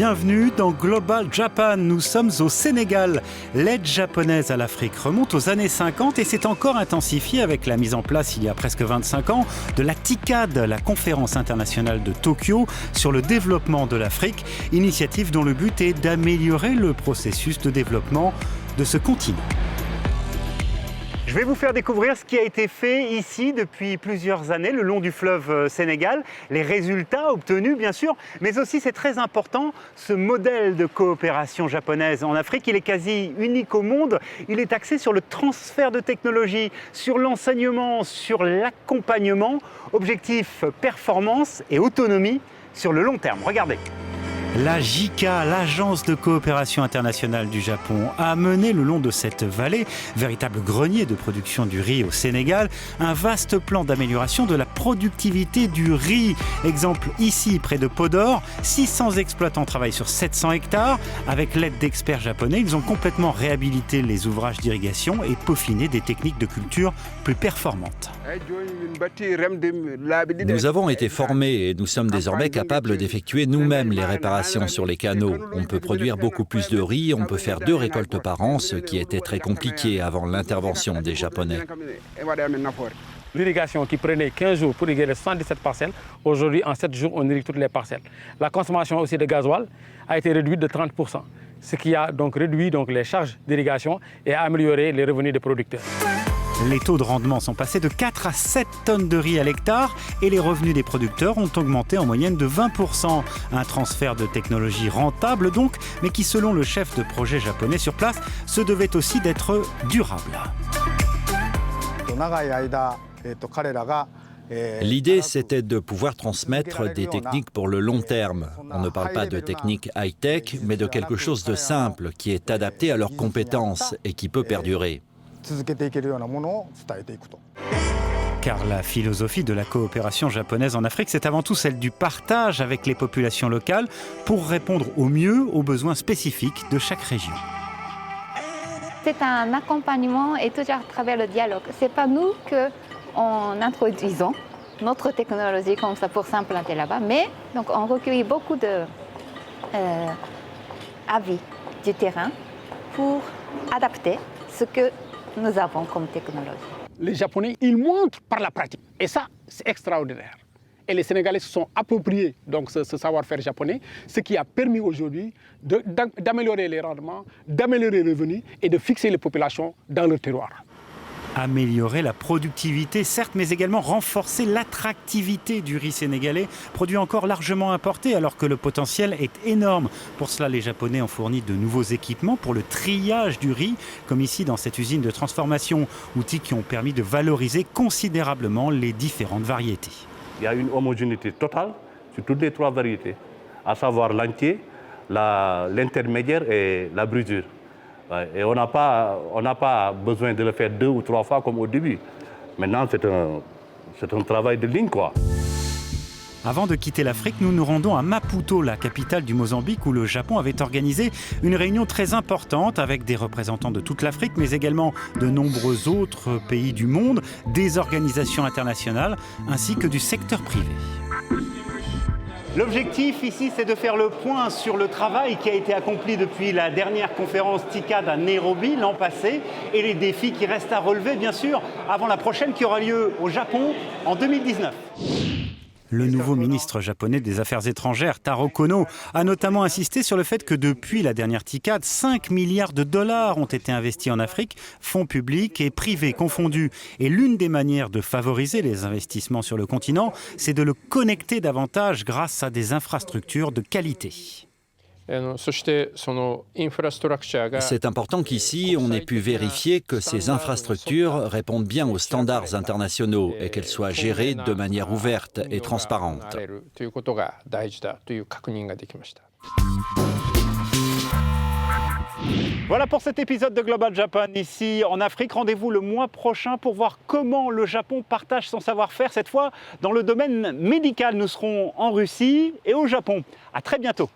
Bienvenue dans Global Japan, nous sommes au Sénégal. L'aide japonaise à l'Afrique remonte aux années 50 et s'est encore intensifiée avec la mise en place il y a presque 25 ans de la TICAD, la conférence internationale de Tokyo sur le développement de l'Afrique, initiative dont le but est d'améliorer le processus de développement de ce continent. Je vais vous faire découvrir ce qui a été fait ici depuis plusieurs années le long du fleuve Sénégal, les résultats obtenus bien sûr, mais aussi c'est très important, ce modèle de coopération japonaise en Afrique, il est quasi unique au monde, il est axé sur le transfert de technologies, sur l'enseignement, sur l'accompagnement, objectif performance et autonomie sur le long terme. Regardez. La JICA, l'Agence de coopération internationale du Japon, a mené le long de cette vallée, véritable grenier de production du riz au Sénégal, un vaste plan d'amélioration de la productivité du riz. Exemple ici, près de Podor, 600 exploitants travaillent sur 700 hectares. Avec l'aide d'experts japonais, ils ont complètement réhabilité les ouvrages d'irrigation et peaufiné des techniques de culture plus performantes. Nous avons été formés et nous sommes désormais capables d'effectuer nous-mêmes les réparations sur les canaux. On peut produire beaucoup plus de riz, on peut faire 2 récoltes par an, ce qui était très compliqué avant l'intervention des Japonais. L'irrigation qui prenait 15 jours pour irriguer les 117 parcelles, aujourd'hui en 7 jours on irrigue toutes les parcelles. La consommation aussi de gasoil a été réduite de 30%, ce qui a donc réduit les charges d'irrigation et a amélioré les revenus des producteurs. Les taux de rendement sont passés de 4 à 7 tonnes de riz à l'hectare et les revenus des producteurs ont augmenté en moyenne de 20%. Un transfert de technologie rentable donc, mais qui selon le chef de projet japonais sur place, se devait aussi d'être durable. L'idée, c'était de pouvoir transmettre des techniques pour le long terme. On ne parle pas de techniques high-tech, mais de quelque chose de simple, qui est adapté à leurs compétences et qui peut perdurer. Car la philosophie de la coopération japonaise en Afrique, c'est avant tout celle du partage avec les populations locales pour répondre au mieux aux besoins spécifiques de chaque région. C'est un accompagnement et toujours à travers le dialogue. Ce n'est pas nous qu'on introduisons notre technologie comme ça pour s'implanter là-bas, mais donc on recueille beaucoup d'avis du terrain pour adapter ce que nous avons comme technologie. Les Japonais, ils montrent par la pratique. Et ça, c'est extraordinaire. Et les Sénégalais se sont appropriés ce savoir-faire japonais, ce qui a permis aujourd'hui d'améliorer les rendements, d'améliorer les revenus et de fixer les populations dans leur terroir. Améliorer la productivité, certes, mais également renforcer l'attractivité du riz sénégalais, produit encore largement importé alors que le potentiel est énorme. Pour cela, les Japonais ont fourni de nouveaux équipements pour le triage du riz, comme ici dans cette usine de transformation, outils qui ont permis de valoriser considérablement les différentes variétés. Il y a une homogénéité totale sur toutes les 3 variétés, à savoir l'entier, l'intermédiaire et la brisure. Et on n'a pas besoin de le faire 2 ou 3 fois comme au début. Maintenant, c'est un travail de ligne, quoi. Avant de quitter l'Afrique, nous nous rendons à Maputo, la capitale du Mozambique, où le Japon avait organisé une réunion très importante avec des représentants de toute l'Afrique, mais également de nombreux autres pays du monde, des organisations internationales, ainsi que du secteur privé. L'objectif ici, c'est de faire le point sur le travail qui a été accompli depuis la dernière conférence TICAD à Nairobi l'an passé et les défis qui restent à relever, bien sûr, avant la prochaine qui aura lieu au Japon en 2019. Le nouveau ministre japonais des Affaires étrangères, Taro Kono, a notamment insisté sur le fait que depuis la dernière TICAD, 5 milliards de dollars ont été investis en Afrique, fonds publics et privés confondus. Et l'une des manières de favoriser les investissements sur le continent, c'est de le connecter davantage grâce à des infrastructures de qualité. C'est important qu'ici, on ait pu vérifier que ces infrastructures répondent bien aux standards internationaux et qu'elles soient gérées de manière ouverte et transparente. Voilà pour cet épisode de Global Japan ici en Afrique. Rendez-vous le mois prochain pour voir comment le Japon partage son savoir-faire. Cette fois, dans le domaine médical, nous serons en Russie et au Japon. À très bientôt.